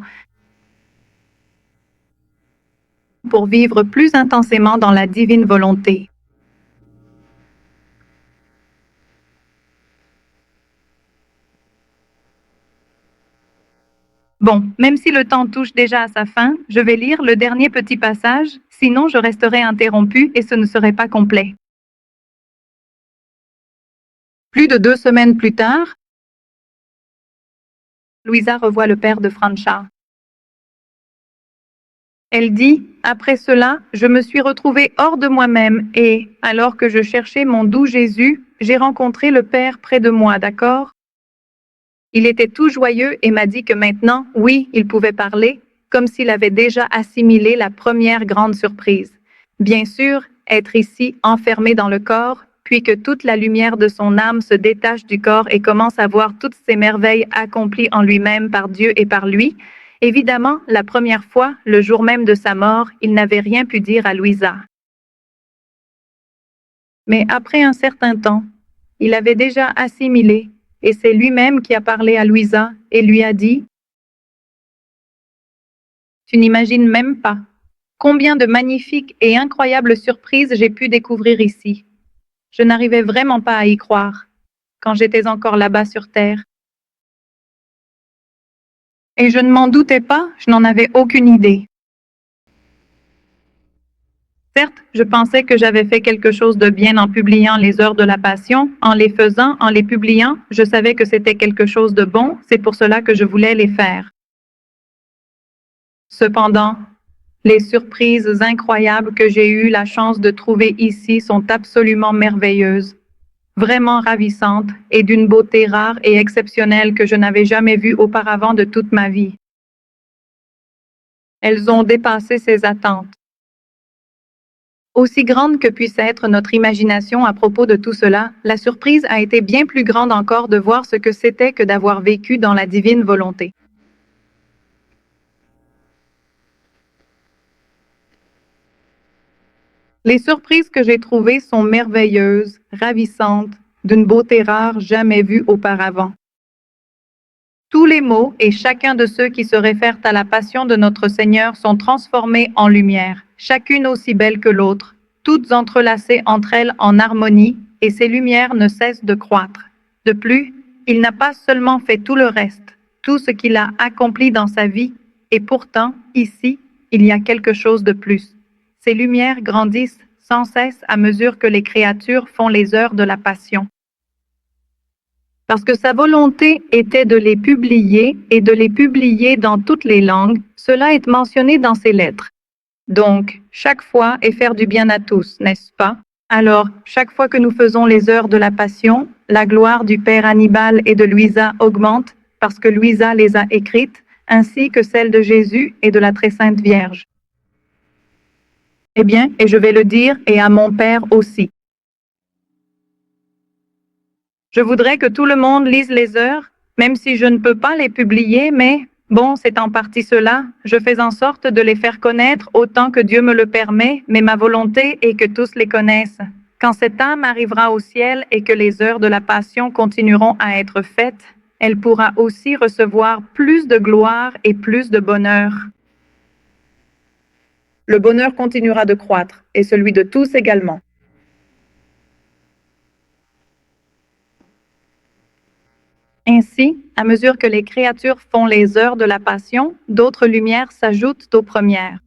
pour vivre plus intensément dans la divine volonté. Bon, même si le temps touche déjà à sa fin, je vais lire le dernier petit passage, sinon je resterai interrompue et ce ne serait pas complet. Plus de 2 semaines plus tard, Louisa revoit le père de Francha. Elle dit, après cela, je me suis retrouvée hors de moi-même et, alors que je cherchais mon doux Jésus, j'ai rencontré le Père près de moi, d'accord? Il était tout joyeux et m'a dit que maintenant, oui, il pouvait parler, comme s'il avait déjà assimilé la première grande surprise. Bien sûr, être ici, enfermé dans le corps, puis que toute la lumière de son âme se détache du corps et commence à voir toutes ces merveilles accomplies en lui-même par Dieu et par lui. Évidemment, la première fois, le jour même de sa mort, il n'avait rien pu dire à Louisa. Mais après un certain temps, il avait déjà assimilé, et c'est lui-même qui a parlé à Louisa et lui a dit « Tu n'imagines même pas combien de magnifiques et incroyables surprises j'ai pu découvrir ici. Je n'arrivais vraiment pas à y croire, quand j'étais encore là-bas sur Terre. Et je ne m'en doutais pas, je n'en avais aucune idée. Certes, je pensais que j'avais fait quelque chose de bien en publiant les heures de la Passion, en les faisant, en les publiant, je savais que c'était quelque chose de bon, c'est pour cela que je voulais les faire. Cependant, les surprises incroyables que j'ai eu la chance de trouver ici sont absolument merveilleuses, vraiment ravissantes et d'une beauté rare et exceptionnelle que je n'avais jamais vue auparavant de toute ma vie. Elles ont dépassé ses attentes. Aussi grande que puisse être notre imagination à propos de tout cela, la surprise a été bien plus grande encore de voir ce que c'était que d'avoir vécu dans la divine volonté. Les surprises que j'ai trouvées sont merveilleuses, ravissantes, d'une beauté rare jamais vue auparavant. Tous les mots et chacun de ceux qui se réfèrent à la passion de notre Seigneur sont transformés en lumière, chacune aussi belle que l'autre, toutes entrelacées entre elles en harmonie, et ces lumières ne cessent de croître. De plus, il n'a pas seulement fait tout le reste, tout ce qu'il a accompli dans sa vie, et pourtant, ici, il y a quelque chose de plus. Ces lumières grandissent sans cesse à mesure que les créatures font les heures de la passion. Parce que sa volonté était de les publier et de les publier dans toutes les langues, cela est mentionné dans ses lettres. Donc, chaque fois et faire du bien à tous, n'est-ce pas? Alors, chaque fois que nous faisons les heures de la Passion, la gloire du Père Hannibal et de Louisa augmente parce que Louisa les a écrites, ainsi que celle de Jésus et de la Très Sainte Vierge. Eh bien, et je vais le dire, et à mon Père aussi. Je voudrais que tout le monde lise les heures, même si je ne peux pas les publier, mais bon, c'est en partie cela. Je fais en sorte de les faire connaître autant que Dieu me le permet, mais ma volonté est que tous les connaissent. Quand cette âme arrivera au ciel et que les heures de la Passion continueront à être faites, elle pourra aussi recevoir plus de gloire et plus de bonheur. Le bonheur continuera de croître, et celui de tous également. Ainsi, à mesure que les créatures font les heures de la Passion, d'autres lumières s'ajoutent aux premières.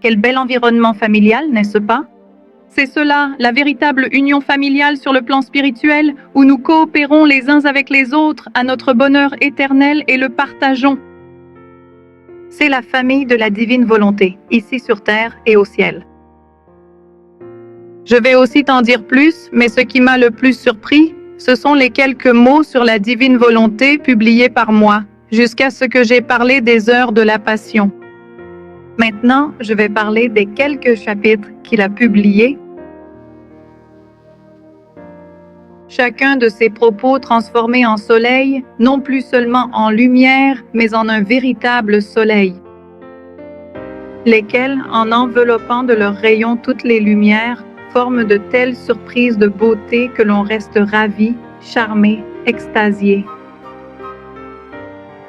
Quel bel environnement familial, n'est-ce pas? C'est cela, la véritable union familiale sur le plan spirituel, où nous coopérons les uns avec les autres à notre bonheur éternel et le partageons. C'est la famille de la divine volonté, ici sur terre et au ciel. Je vais aussi t'en dire plus, mais ce qui m'a le plus surpris, ce sont les quelques mots sur la divine volonté publiés par moi, jusqu'à ce que j'ai parlé des heures de la Passion. Maintenant, je vais parler des quelques chapitres qu'il a publiés. Chacun de ces propos transformés en soleil, non plus seulement en lumière, mais en un véritable soleil, lesquels, en enveloppant de leurs rayons toutes les lumières, forment de telles surprises de beauté que l'on reste ravi, charmé, extasié.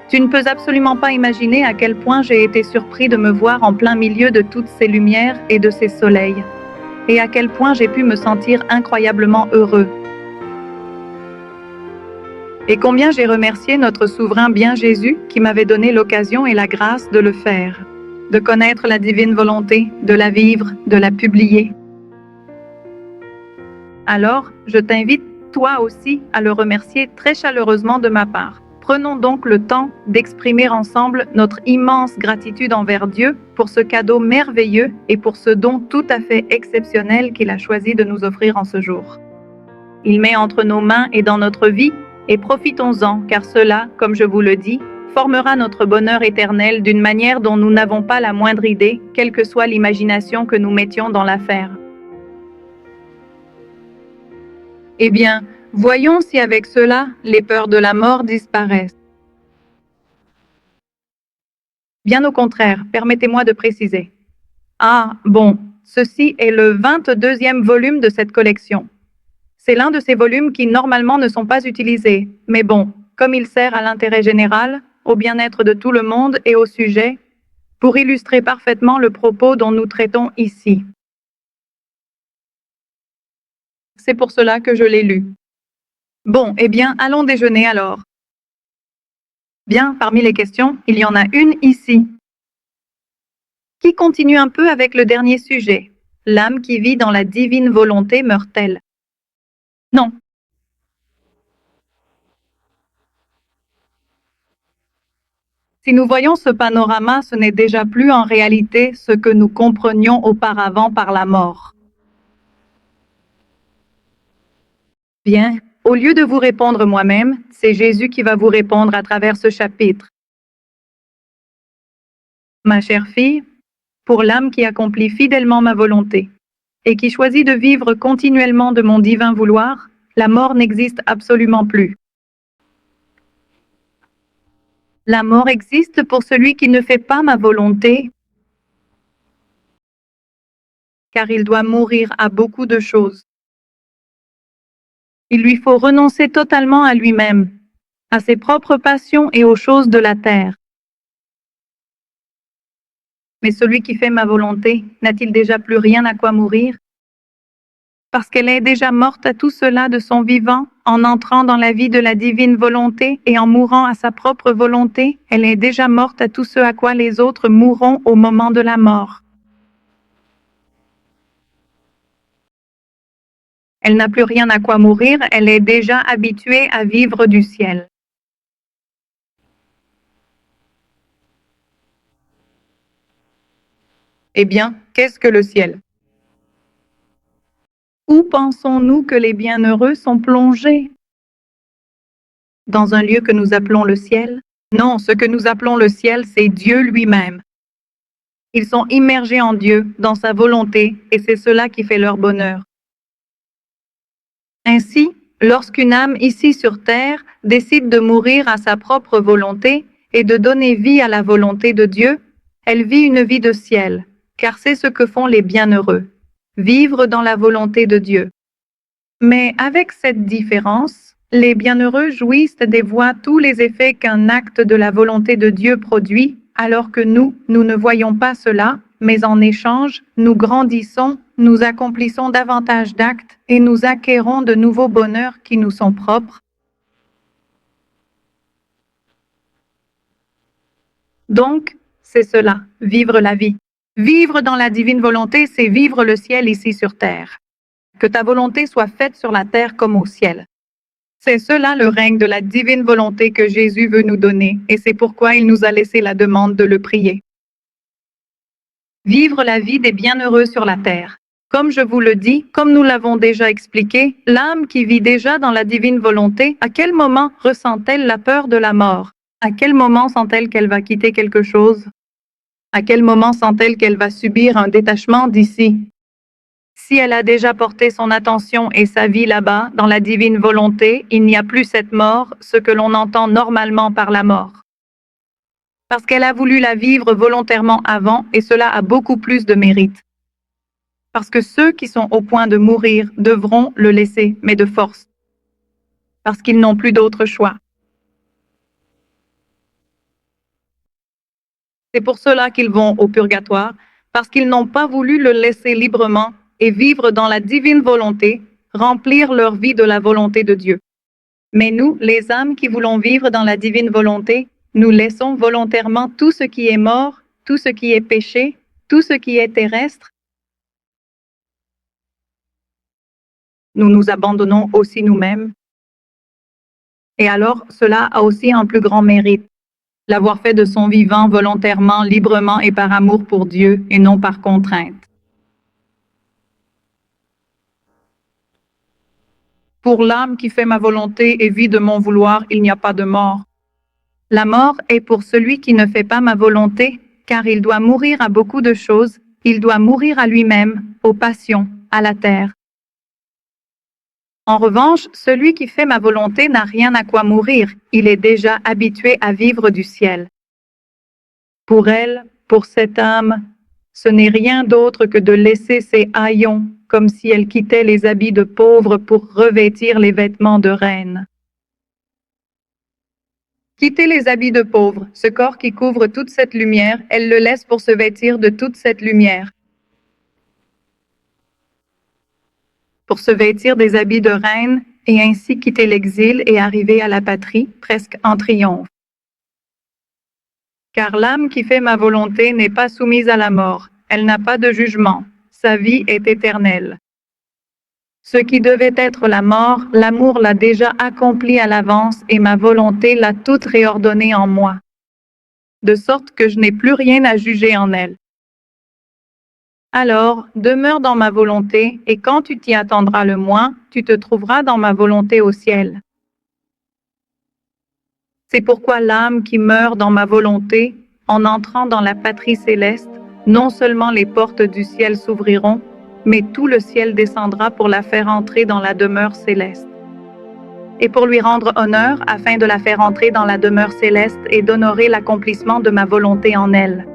Tu ne peux absolument pas imaginer à quel point j'ai été surpris de me voir en plein milieu de toutes ces lumières et de ces soleils, et à quel point j'ai pu me sentir incroyablement heureux. Et combien j'ai remercié notre souverain bien Jésus qui m'avait donné l'occasion et la grâce de le faire, de connaître la divine volonté, de la vivre, de la publier. Alors, je t'invite toi aussi à le remercier très chaleureusement de ma part. Prenons donc le temps d'exprimer ensemble notre immense gratitude envers Dieu pour ce cadeau merveilleux et pour ce don tout à fait exceptionnel qu'il a choisi de nous offrir en ce jour. Il met entre nos mains et dans notre vie, et profitons-en, car cela, comme je vous le dis, formera notre bonheur éternel d'une manière dont nous n'avons pas la moindre idée, quelle que soit l'imagination que nous mettions dans l'affaire. Eh bien, voyons si avec cela, les peurs de la mort disparaissent. Bien au contraire, permettez-moi de préciser. Ah, bon, ceci est le 22e volume de cette collection. C'est l'un de ces volumes qui normalement ne sont pas utilisés, mais bon, comme il sert à l'intérêt général, au bien-être de tout le monde et au sujet, pour illustrer parfaitement le propos dont nous traitons ici. C'est pour cela que je l'ai lu. Bon, eh bien, allons déjeuner alors. Bien, parmi les questions, il y en a une ici. Qui continue un peu avec le dernier sujet. L'âme qui vit dans la divine volonté meurt-elle? Non. Si nous voyons ce panorama, ce n'est déjà plus en réalité ce que nous comprenions auparavant par la mort. Bien, au lieu de vous répondre moi-même, c'est Jésus qui va vous répondre à travers ce chapitre. Ma chère fille, pour l'âme qui accomplit fidèlement ma volonté et qui choisit de vivre continuellement de mon divin vouloir, la mort n'existe absolument plus. La mort existe pour celui qui ne fait pas ma volonté, car il doit mourir à beaucoup de choses. Il lui faut renoncer totalement à lui-même, à ses propres passions et aux choses de la terre. Mais celui qui fait ma volonté, n'a-t-il déjà plus rien à quoi mourir? Parce qu'elle est déjà morte à tout cela de son vivant, en entrant dans la vie de la divine volonté et en mourant à sa propre volonté, elle est déjà morte à tout ce à quoi les autres mourront au moment de la mort. Elle n'a plus rien à quoi mourir, elle est déjà habituée à vivre du ciel. Eh bien, qu'est-ce que le ciel? Où pensons-nous que les bienheureux sont plongés? Dans un lieu que nous appelons le ciel? Non, ce que nous appelons le ciel, c'est Dieu lui-même. Ils sont immergés en Dieu, dans sa volonté, et c'est cela qui fait leur bonheur. Ainsi, lorsqu'une âme ici sur terre décide de mourir à sa propre volonté et de donner vie à la volonté de Dieu, elle vit une vie de ciel, car c'est ce que font les bienheureux, vivre dans la volonté de Dieu. Mais avec cette différence, les bienheureux jouissent et voient tous les effets qu'un acte de la volonté de Dieu produit, alors que nous ne voyons pas cela, mais en échange, nous grandissons, nous accomplissons davantage d'actes et nous acquérons de nouveaux bonheurs qui nous sont propres. Donc, c'est cela, vivre la vie. Vivre dans la divine volonté, c'est vivre le ciel ici sur terre. Que ta volonté soit faite sur la terre comme au ciel. C'est cela le règne de la divine volonté que Jésus veut nous donner, et c'est pourquoi il nous a laissé la demande de le prier. Vivre la vie des bienheureux sur la terre. Comme je vous le dis, comme nous l'avons déjà expliqué, l'âme qui vit déjà dans la divine volonté, à quel moment ressent-elle la peur de la mort? À quel moment sent-elle qu'elle va quitter quelque chose? À quel moment sent-elle qu'elle va subir un détachement d'ici? Si elle a déjà porté son attention et sa vie là-bas, dans la divine volonté, il n'y a plus cette mort, ce que l'on entend normalement par la mort. Parce qu'elle a voulu la vivre volontairement avant, et cela a beaucoup plus de mérite. Parce que ceux qui sont au point de mourir devront le laisser, mais de force. Parce qu'ils n'ont plus d'autre choix. C'est pour cela qu'ils vont au purgatoire, parce qu'ils n'ont pas voulu le laisser librement et vivre dans la divine volonté, remplir leur vie de la volonté de Dieu. Mais nous, les âmes qui voulons vivre dans la divine volonté, nous laissons volontairement tout ce qui est mort, tout ce qui est péché, tout ce qui est terrestre. Nous nous abandonnons aussi nous-mêmes. Et alors, cela a aussi un plus grand mérite, l'avoir fait de son vivant volontairement, librement et par amour pour Dieu et non par contrainte. Pour l'âme qui fait ma volonté et vit de mon vouloir, il n'y a pas de mort. La mort est pour celui qui ne fait pas ma volonté, car il doit mourir à beaucoup de choses, il doit mourir à lui-même, aux passions, à la terre. En revanche, celui qui fait ma volonté n'a rien à quoi mourir, il est déjà habitué à vivre du ciel. Pour elle, pour cette âme, ce n'est rien d'autre que de laisser ses haillons, comme si elle quittait les habits de pauvre pour revêtir les vêtements de reine. Quitter les habits de pauvre, ce corps qui couvre toute cette lumière, elle le laisse pour se vêtir de toute cette lumière. Pour se vêtir des habits de reine et ainsi quitter l'exil et arriver à la patrie, presque en triomphe. Car l'âme qui fait ma volonté n'est pas soumise à la mort, elle n'a pas de jugement, sa vie est éternelle. Ce qui devait être la mort, l'amour l'a déjà accompli à l'avance et ma volonté l'a toute réordonnée en moi, de sorte que je n'ai plus rien à juger en elle. Alors, demeure dans ma volonté, et quand tu t'y attendras le moins, tu te trouveras dans ma volonté au ciel. C'est pourquoi l'âme qui meurt dans ma volonté, en entrant dans la patrie céleste, non seulement les portes du ciel s'ouvriront, mais tout le ciel descendra pour la faire entrer dans la demeure céleste. Et pour lui rendre honneur, afin de la faire entrer dans la demeure céleste et d'honorer l'accomplissement de ma volonté en elle.